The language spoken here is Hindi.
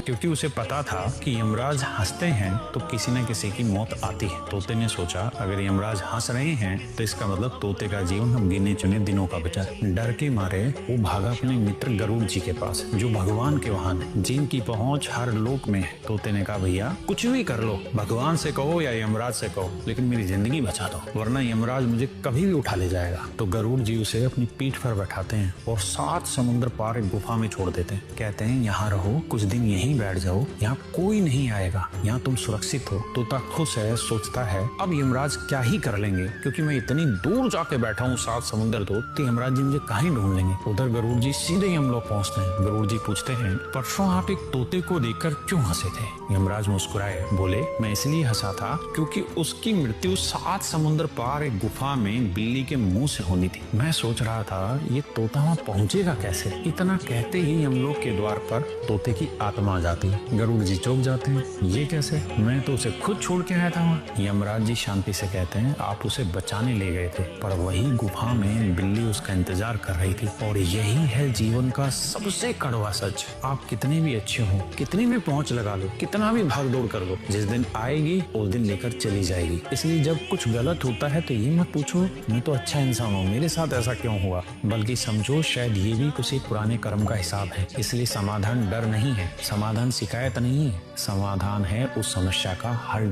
क्योंकि उसे पता था कि यमराज हंसते हैं तो किसी न किसी की मौत आती है। तोते ने सोचा अगर यमराज हंस रहे हैं तो इसका मतलब तोते का जीवन हम गिने चुने दिनों का बचा। डर के मारे वो भागा अपने मित्र गरुड़ जी के पास, जो भगवान के वाहन है, जिनकी पहुंच हर लोक में है। तोते ने कहा भैया कुछ भी कर लो, भगवान से कहो या यमराज से कहो, लेकिन मेरी जिंदगी बचा दो, वरना यमराज मुझे कभी भी उठा ले जाएगा। तो गरुड़ जी उसे अपनी पीठ पर बैठाते हैं और 7 समुद्र पार एक गुफा में छोड़ देते हैं। कहते हैं यहाँ रहो, कुछ दिन यहीं बैठ जाओ, यहाँ कोई नहीं आएगा, यहाँ तुम सुरक्षित हो। तोता खुश है, सोचता है अब यमराज क्या ही कर लेंगे, क्योंकि मैं इतनी दूर जाके बैठा हूँ 7 समुद्र दूर, तो यमराज जी मुझे कहीं ढूंढ लेंगे। उधर गरुड़ जी सीधे हम लोग पहुँचते हैं। गरुड़ जी पूछते हैं परसों आप एक तोते को देखकर क्यों हंसे थे? यमराज मुस्कुराए, बोले मैं इसलिए हंसा था क्योंकि उसकी मृत्यु 7 समुद्र पार एक गुफा में बिल्ली के मुंह से होनी थी। मैं सोच रहा था ये तोता वहां पहुंचेगा कैसे। इतना कहते ही हम लोग के द्वार पर तोते की आत्मा आ जाती है। गरुड़ जी चौंक जाते हैं, ये कैसे? मैं तो उसे खुद छोड़ के आया था वहाँ। यमराज जी शांति से कहते हैं आप उसे बचाने ले गए थे, पर वही गुफा में बिल्ली उसका इंतजार कर रही थी। और यही है जीवन का सबसे कड़वा सच। आप कितने भी अच्छे हो, कितनी भी पहुंच लगा लो, कितना भी भाग दौड़ कर लो, जिस दिन आएगी उस दिन लेकर चली जाएगी। इसलिए जब कुछ गलत होता है तो ये मत पूछो मैं तो अच्छा इंसान हूँ, मेरे साथ ऐसा क्यों हुआ, बल्कि समझो शायद ये भी किसी पुराने कर्म का हिसाब है। इसलिए समाधान डर नहीं है, समाधान शिकायत नहीं है, समाधान है उस समस्या का हल।